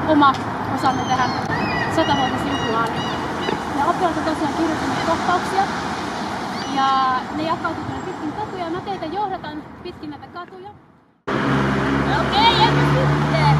oma osamme tähän 100-vuotisjuhlaan. Ja oppilaat on tosiaan kirjoittaneet kohtauksia ja ne jakautuvat pitkin katuja ja mä teitä johdatan pitkin näitä katuja. Okei, entä sitten?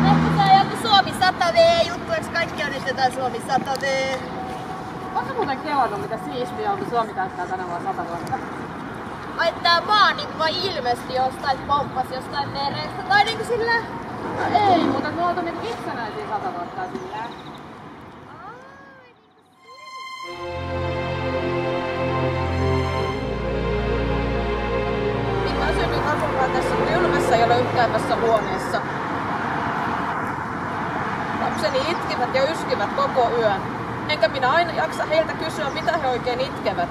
Ehkä tää on joku Suomi 100V juttu, eikö kaikki on nyt jotain Suomi 100V? Ootko muuten kelannut mitä siistiä on, kun Suomi täyttää tänä vuonna 100 vuotta? Ai tää maa niinku vai ilmestyi jostain, pomppasi jostain merestä tai niinku sillä? No ei, mutta me oltu niinku itsenäisiä 100 vuotta sillä. Minä asyn asumaan tässä kylmässä ja löyhkäävässä huoneessa. Lapseni itkivät ja yskivät koko yön. Enkä minä aina jaksa heiltä kysyä, mitä he oikein itkevät.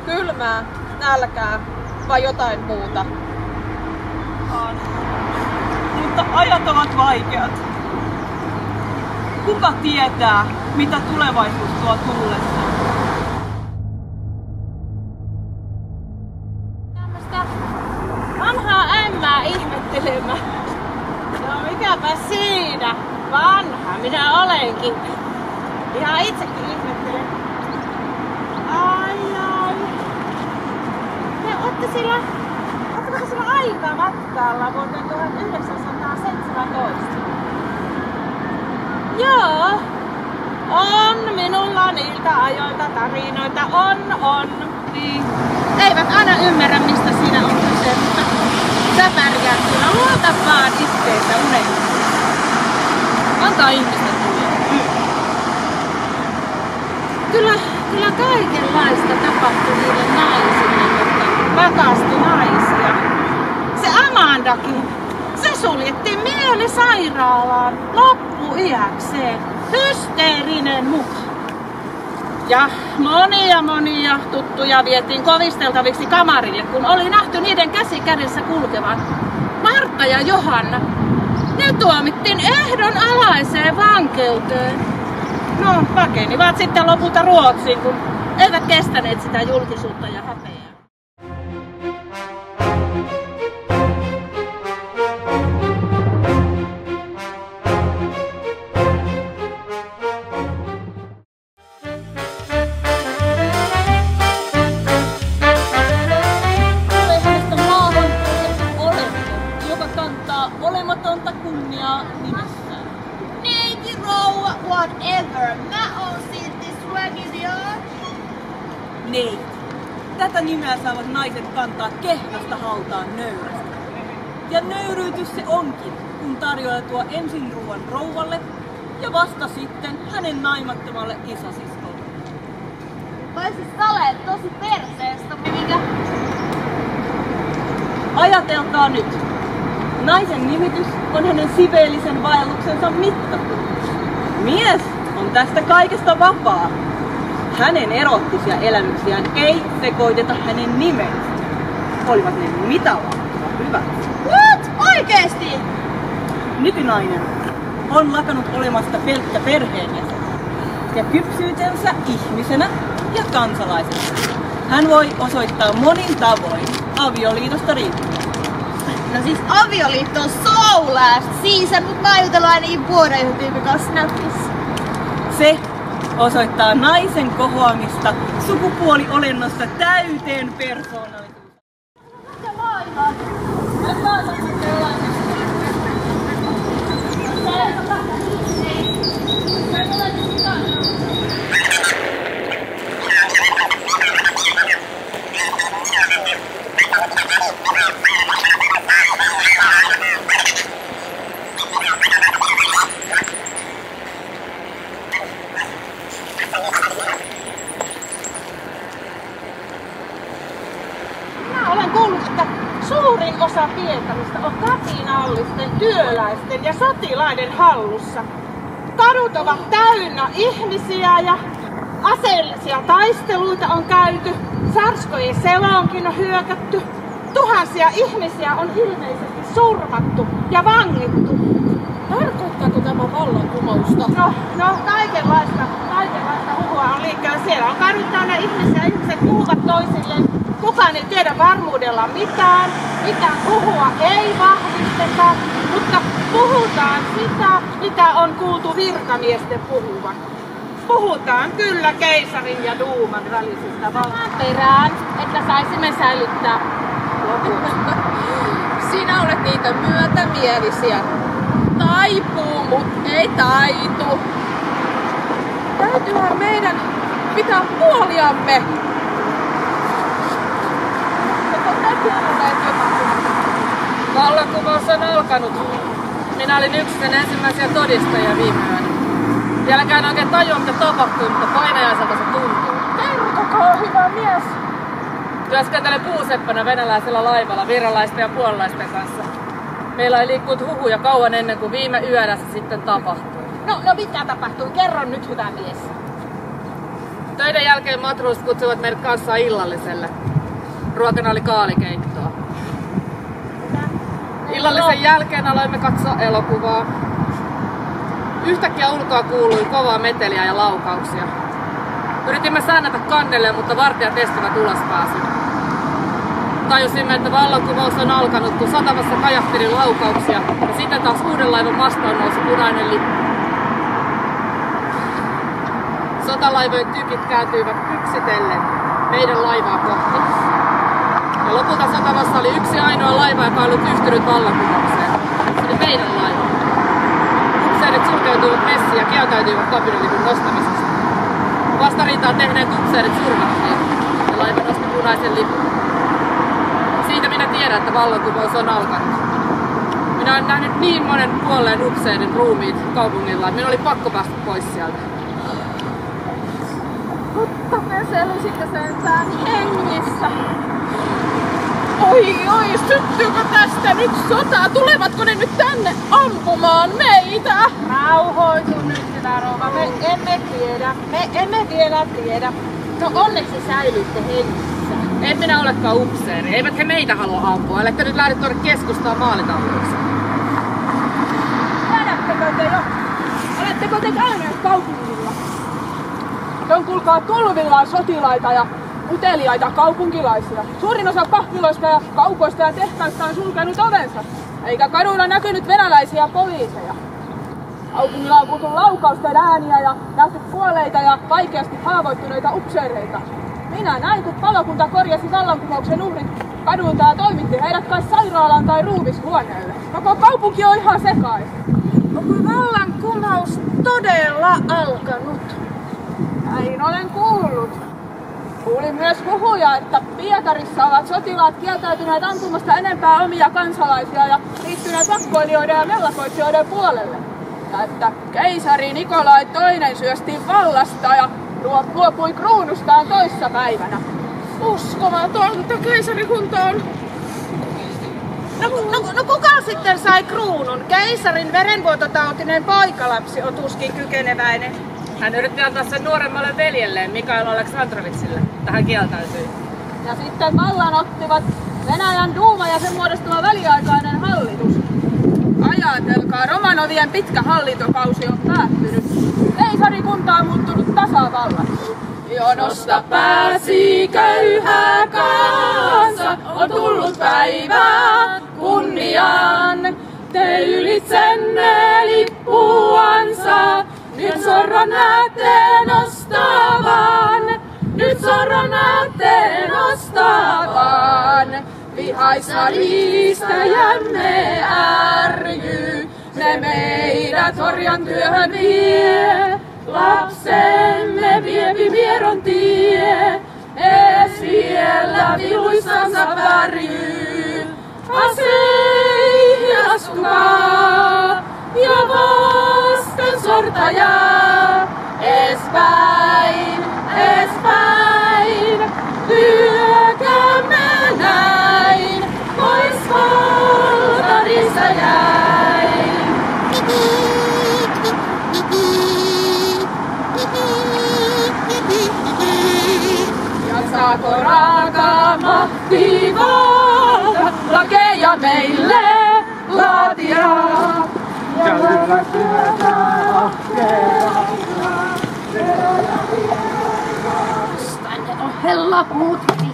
Kylmää, nälkää vai jotain muuta? Mutta ajat ovat vaikeat. Kuka tietää, mitä tulevaisuus tuo tullessaan? Tämmöstä vanhaa ämmää ihmettelemään. No mikäpä siinä? Vanha minä olenkin. Ihan itsekin ihmettelen. Ai. Ootteko sillä aikaa matkalla vuoteen 1917? Joo. On minulla niiltä ajoilta tarinoita. On. Niin. Eivät aina ymmärrä mistä siinä on kyse, mutta sä pärjäät siinä. Luota vaan itteensä unelmiin. Antaa ihmisten tulla. Kyllä kaikenlaista tapahtui niille naisille, jotka rakasti naisia. Se Amandakin, se suljettiin mielisairaalaan loppuiäkseen. Hysteerinen muka. Ja monia tuttuja vietiin kovisteltaviksi kamarille, kun oli nähty niiden käsi kädessä kulkevan. Martta ja Johanna, ne tuomittiin ehdonalaiseen vankeuteen. No, pakenivat sitten lopulta Ruotsiin, kun eivät kestäneet sitä julkisuutta ja häpeää. Hänestä maahan olematon, joka kantaa olematonta kunniaa nimessään. Neiti rouva, whatever. Mä oon silti swagin. Neiti. Tätä nimeä saavat naiset kantaa kehnosta hautaan nöyrästi. Ja nöyryytys se onkin, kun tarjoaa tuo ensin ruoan rouvalle ja vasta sitten hänen naimattomalle isosiskolle. Vai siis saleet tosi perseestä, mikä? Ajatelkaa nyt. Naisen nimitys on hänen siveellisen vaelluksensa mittapuus. Mies on tästä kaikesta vapaa. Hänen erottisia elämyksiään ei sekoiteta hänen nimensä. Olivat ne mitä vaan hyvät. What? Oikeesti? Nykynainen on lakannut olemasta pelkkä perheenjäsen ja kypsyytensä ihmisenä ja kansalaisena. Hän voi osoittaa monin tavoin avioliitosta riippumatta. No siis avioliitto on so last season, mut mä ajutellut aina vuoden yhden tyypin kanssa snapissa. Se osoittaa naisen kohoamista sukupuoliolennosta täyteen persoonallisuuteen. Mikä maailma? Mä saatan sitten jollain. Olen kuullut, että suurin osa Pietarista on kapinallisten, työläisten ja sotilaiden hallussa. Kadut ovat täynnä ihmisiä ja aseellisia taisteluita on käyty. Sarskojen seloonkin on hyökätty. Tuhansia ihmisiä on ilmeisesti surmattu ja vangittu. Tarkoittaako tämä vallankumousta? No kaikenlaista huhua on liikkeellä. Siellä on kadut täynnä ihmisiä. Ihmiset puhuvat toisilleen kukaan ei tiedä varmuudella mitään puhua ei vahvisteta, mutta puhutaan sitä, mitä on kuultu virkamiesten puhuvan. Puhutaan kyllä keisarin ja duuman välisistä perään, että saisimme säilyttää loput. Sinä olet niitä myötämielisiä. Taipuu, mut ei taitu. Täytyyhän meidän pitää puoliamme. Vallankumous on alkanut. Minä olin yksi sen ensimmäisiä todistajia viime yönä. Vieläkään oikein tajua, mitä tapahtui, mutta painajaiselta se tuntuu. Kertokaa, hyvä mies! Työskentelen puuseppänä venäläisellä laivalla virolaisten ja puolalaisten kanssa. Meillä ei liikkunut huhuja kauan ennen kuin viime yönä se sitten tapahtui. No mitä tapahtui? Kerro nyt, hyvä mies. Töiden jälkeen matroisit kutsuivat meidät kanssaan illalliselle. Ruokana oli kaalikeittoa. Illallisen jälkeen aloimme katsoa elokuvaa. Yhtäkkiä ulkoa kuului kovaa meteliä ja laukauksia. Yritimme säännätä kannelle, mutta vartijat estivät ulospääsyn. Tajusimme, että vallankumous on alkanut, kun satamassa kajahteli laukauksia ja sitten taas uuden laivan vastaan nousi punainen lippu. Sotalaivojen tykit kääntyivät yksitellen meidän laivaa kohti. Ja lopulta satamassa oli yksi ainoa laiva, joka oli yhtynyt vallankumoukseen. Se oli meidän laiva. Upseerit sulkeutuivat messiin ja kieltäytyivät kapinalipun nostamisesta. Vastarintaa tehneet upseerit surmattiin ja laiva nosti punaisen lipun. Siitä minä tiedän, että vallankumous on alkanut. Minä olen nähnyt niin monen kuolleen upseerin ruumiit kaupungilla, että minun oli pakko päästä pois sieltä. Mutta me selisitte sentään hengissä. Oi, syttyykö tästä nyt sotaa? Tulevatko ne nyt tänne ampumaan meitä? Rauhoitu nyt, hyvä rouva. Me emme tiedä. No onneksi säilytte hengissä. En minä olekaan upseeri. Eivät he meitä halua ampua. Ellette nyt lähde tuonne keskustaan maalitalluiksi. Tiedättekö te jo? Oletteko te käyneet kaupungilla? Se on kuulkaa tulvillaan sotilaita ja uteliaita kaupunkilaisia. Suurin osa kahviloista ja kaupoista ja tehtaista on sulkenut ovensa, eikä kaduilla näkynyt venäläisiä poliiseja. Kaupungilla on kuultu laukausten ääniä ja nähty kuolleita ja vaikeasti haavoittuneita upseereita. Minä näin, kun palokunta korjasi vallankumouksen uhrit kadulta ja toimitti heidät kai sairaalaan tai ruumishuoneelle. Koko kaupunki on ihan sekaisin. Onko vallankumous todella alkanut? Näin olen kuullut. Kuulin myös huhuja, että Pietarissa ovat sotilaat kieltäytyneet ampumasta enempää omia kansalaisia ja liittyneet vakkoilijoiden ja mellakoitsijoiden puolelle. Ja että keisari Nikolai II syöstiin vallasta ja luopui kruunustaan toissa päivänä. Uskomatonta, keisarikunta on... No kuka sitten sai kruunun? Keisarin verenvuototautinen poikalapsi on tuskin kykeneväinen. Hän yritti antaa sen nuoremmalle veljelleen, Mikail Aleksandrovitsille. Tähän kieltäytyi. Ja sitten vallan ottivat Venäjän duuma ja sen muodostama väliaikainen hallitus. Ajatelkaa, Romanovien pitkä hallintokausi on päättynyt. Keisarikunta on muuttunut tasavallaksi. Jonosta pääsi köyhä kansa, on tullut päivä kunniaan. Te ylitsenne lippuansa, nyt sorron näette nostavan. Nyt sorron näette nostavan. Vihaisa riistäjämme ärjyy, ne meidät orjan työhön vie. Lapsemme viepi vieron tie, ees vielä viluissansa värjyy. Aseihin astukaa ja vasten sortajaa. Espäin, lyökäämme näin, pois valtarissa jäin. Ja saako raaka mahti valta, lakeja meille laatia. Ja lyödä työtä ahkeraa. Tänne on hella muut pitää.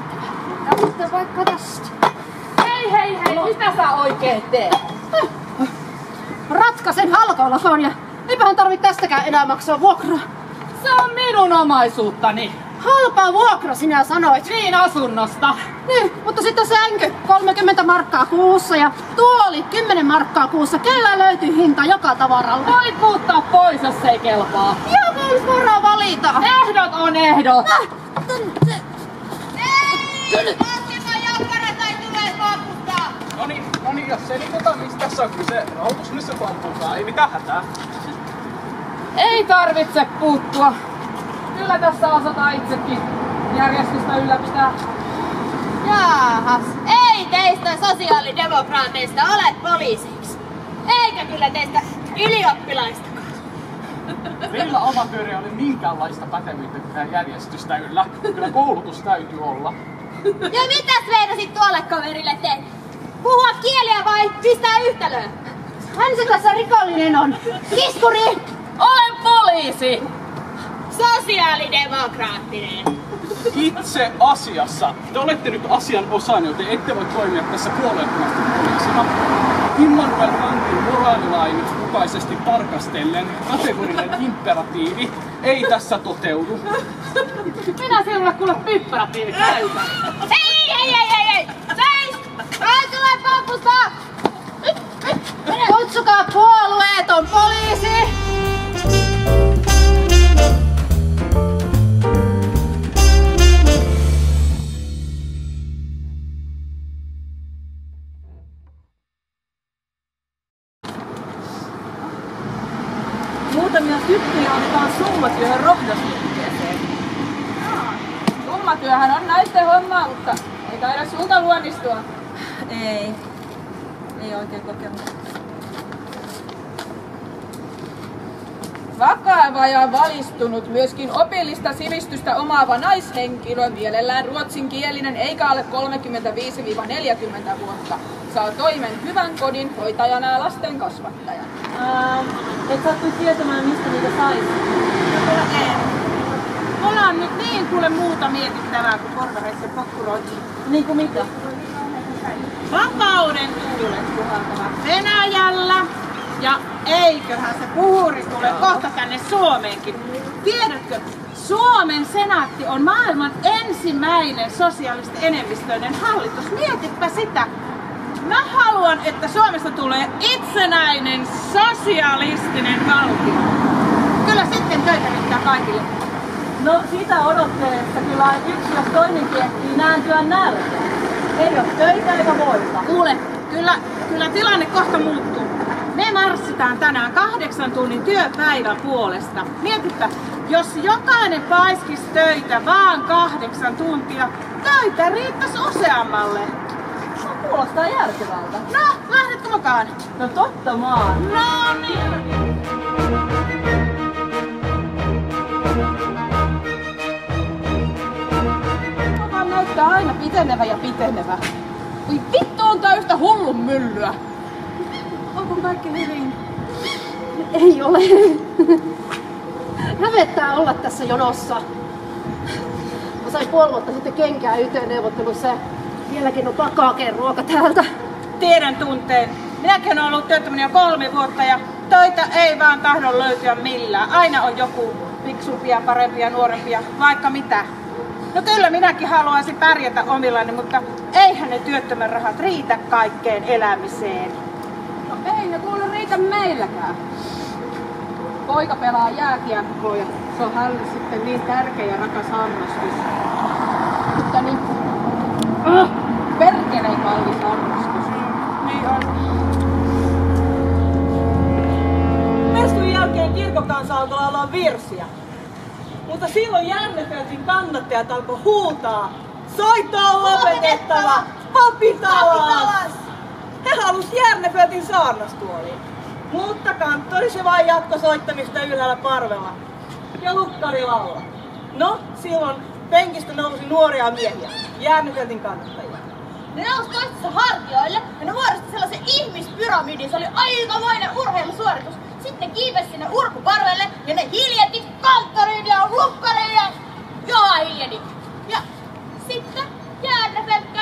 Ja Sitten vaikka tästä. Hei, mitä sä oikein teet? Ratkaisen halkollakaan ja eipähän tarvitse tästäkään enää maksaa vuokraa. Se on minun omaisuuttani. Halpaa vuokra sinä sanoit. Niin, asunnosta. Niin, mutta sitten sänky 30 markkaa kuussa ja tuoli 10 markkaa kuussa. Kyllä löytyy hinta joka tavaralla. Voi puuttaa pois, jos ei kelpaa. Joka olisi varaa valita. Ehdot on ehdot. No niin, jos selitetään mistä tässä on kyse, rautus nyt se pampukaa, ei mitään hätää. Ei tarvitse puuttua. Kyllä tässä osataan itsekin järjestystä ylläpitää. Jaahas, ei teistä sosiaalidemokraateista ole poliisiksi. Eikä kyllä teistä ylioppilaista. Meillä amatööri oli minkäänlaista pätevyyttä pitää järjestystä yllä. Kyllä koulutus täytyy olla. Ja mitäs meinasit tuolle kaverille teet? Puhua kieliä vai pistää yhtälöön? Hän se tässä rikollinen on. Kiskuri! Olen poliisi! Sosiaalidemokraattinen. Itse asiassa te olette nyt asianosainen, joten ette voi toimia tässä puolueettomasti poliisina. Immanuel Kantin moraalilain mukaisesti tarkastellen kategorinen imperatiivi ei tässä toteudu. Minä sinulle kuule imperatiivi käytän. Ei! Seis! Ai tulee pampustaa! Kutsukaa puolueeton poliisi! Muutamia tyttöjä otetaan summatyöhön rohdasliikkeeseen. Summatyöhän on naisten hommaa, mutta ei taida sulta luonnistua. Ei oikein kokenut. Vakava ja valistunut, myöskin opillista sivistystä omaava naishenkilö, mielellään ruotsinkielinen eikä alle 35-40 vuotta, saa toimen hyvän kodin hoitajana ja lasten kasvattajana. Et sattui tietämään, mistä niitä saisi. Mulla on nyt niin kuule muuta mietittävää kuin porvareissa pokkuroitiin. Niin kuin mitä? Vapauden tuulet puhaltavat Venäjällä. Ja eiköhän se puhuri tule kohta tänne Suomeenkin. Tiedätkö, Suomen senaatti on maailman ensimmäinen sosialisti-enemmistöinen hallitus. Mietipä sitä. Mä haluan, että Suomesta tulee itsenäinen sosialistinen valtio. Kyllä sitten töitä riittää kaikille. No sitä odotteessa kyllä yksi jos toinen kiehtii nääntyä nälkää. Ei oo töitä eikä voita. Kuule, kyllä tilanne kohta muuttuu. Me marssitaan tänään 8 tunnin työpäivän puolesta. Mietipä, jos jokainen paiskisi töitä vaan 8 tuntia, töitä riittäisi useammalle. No, kuulostaa järkevältä. No, lähdetkö mukaan? No totta maan. No niin. Vaan näyttää aina pitenevä. Oi vittu, on tää yhtä hullun myllyä. Onko kaikki hyvin? Ei ole. Hävettää olla tässä jonossa. Mä sain 5 vuotta sitten kenkää YT-neuvottelussa ja vieläkin on pakakeen ruoka täältä. Tiedän tunteen. Minäkin olen ollut työttömänä jo 3 vuotta ja töitä ei vaan tahdo löytyä millään. Aina on joku fiksumpia, parempia, nuorempia, vaikka mitä. No kyllä minäkin haluaisin pärjätä omillani, mutta eihän ne työttömän rahat riitä kaikkeen elämiseen. No ei ne kuule riitä meilläkään. Poika pelaa jääkiekkoa ja se on hänelle sitten niin tärkeä ja rakas harrastus. Mutta niin perkeleen kallis harrastus. Niin on. Messun jälkeen kirkkokansa-autolla ollaan virsiä. Mutta silloin Järnefeltin kannattajat alkoi huutaa. Soitto on lopetettava! Papitalas! He halusi Järnefeltin saarnastuoliin. Mutta kanttori se vain jatko soittamista ylhäällä parvella. Ja lukkari laulaa. No, silloin penkistä nousi nuoria miehiä. Järnefeltin kannattajia. Ne nousi toistensa hartioille ja ne muodosti sellaisen ihmispyramidin. Se oli aikamoinen urheilusuoritus. Sitten kiipesi sinne urkuparvelle ja ne hiljenti kanttoriin ja lukkariin ja hiljeni. Ja sitten Järnefelt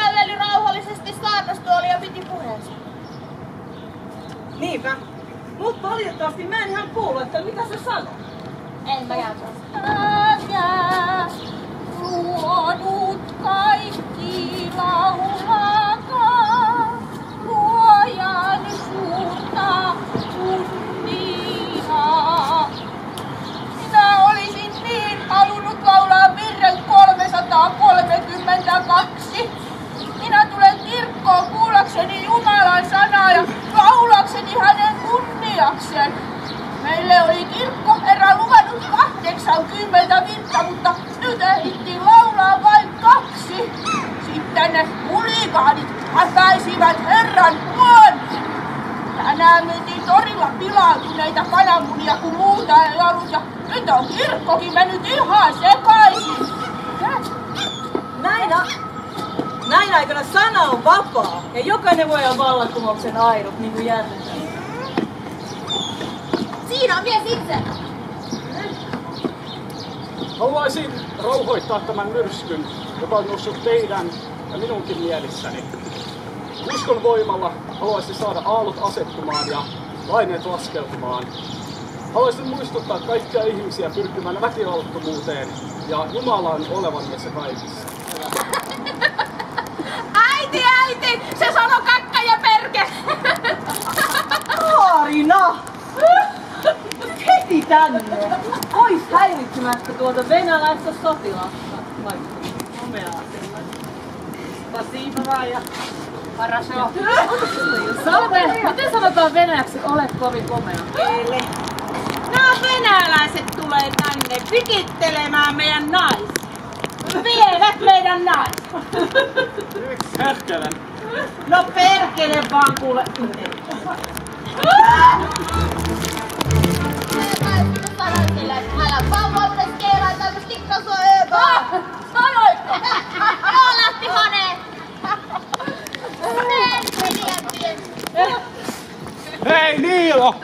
kuullut, että mitä se sanoo. En mäkään saa. Älkää luodut kaikki laulakaa luojan suurta kunniaa. Minä olisin niin halunnut laulaa virren 332. Minä tulen kirkkoon kuullakseni Jumalan sanaa ja laulakseni hänen kunniakseen. Meille oli kirkkoherra luvannut 80 virttä, mutta nyt ehdittiin laulaa vain 2. Sitten ne huligaanit häpäisivät herran luon. Tänään mentiin torilla pilaantuneita kananmunia, kun muuta ei ollut, ja nyt on kirkkokin mennyt ihan sekaisin. Näin aikana sana on vapaa, ja jokainen voi olla vallankumouksen aidot, niin kuin jännitään. Siinä on mies itse. Haluaisin rauhoittaa tämän myrskyn, joka on noussut teidän ja minunkin mielissäni. Uskon voimalla haluaisin saada aallot asettumaan ja laineet laskeutumaan. Haluaisin muistuttaa kaikkia ihmisiä pyrkimään väkivallattomuuteen ja Jumalan olevan meissä kaikissa. Äiti! Se sanoi kakka ja perke! Kaarina! Heti tänne! Pois häiritsemättä tuota venäläistä sotilasta. Homeaa sellaista. Spasiba vaan ja parasho. Salve, miten sanotaan venäjäksi ole kovin komea? Ele. Nämä venäläiset tulee tänne pikittelemään meidän naisia. Vievät meidän naisia. Perkele! No perkele vaan kuule. Sanoin sille, että älä vauvaudessa keilaa tämmöstä tikkasua ööpää. Sanoitko? Joo, lähti haneen. Hei Niilo!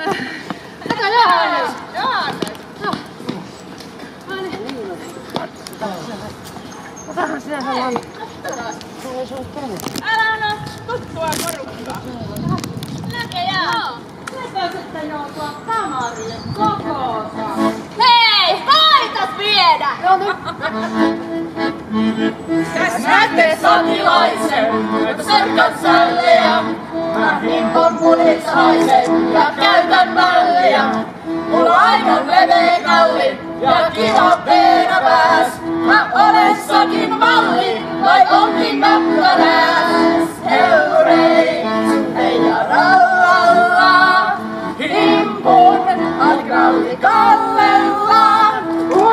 Älä anna tuttua porukkaa. Näköjään. Näköisette joutua kamarille kokoonsa. Hei, koitas viedä! Näette sotilaisen, sen kansalleja. Mä himpon pulisaisen ja käytän mallia. Mulla aivan leveä kalli ja kiva peräpääs. Mä olen sokin malli, vai onkin näppärääs. Hellurei, hei ja rallalla. Himpun algralli kallellaan.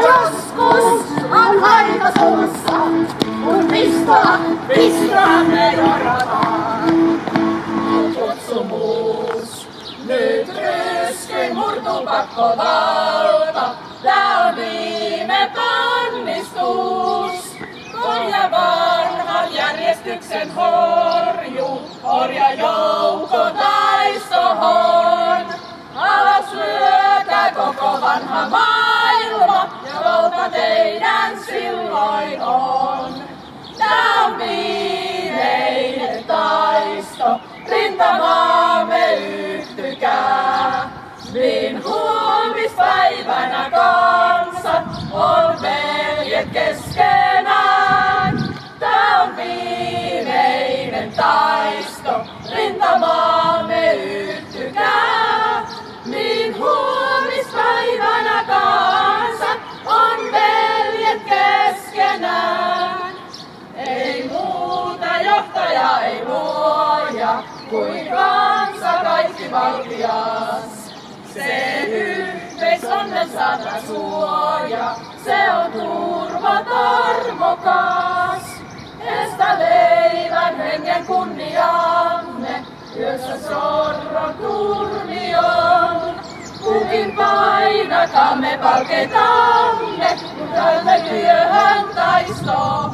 Joskus on aika suussa, kun pistaa me jorrataan. Kutsumus, nyt ryskyn murtuu pakko valta. Tää on viime ponnistus. Korja vanhan järjestyksen orjajoukko taistohon. Alas lyökää koko vanha maailma ja valta teidän silloin on. Tää on viimeinen taisto, rintamaamme yhtykää. Niin huomispäivänä kansat on veljet keskenään. Tää on viimeinen taisto, rintamaamme yhtykää. Niin huomispäivänä kansat on veljet keskenään. Ei muuta johtaja, ei luoja, kuin kansa kaikki valtias. Se yhteisonnen saata suoja, se on turva tarmokas. Estä leivän hengen kunniamme, yössä sorron turmion. Kukin painakaamme palkeitamme, kun käymme työhön taistoon.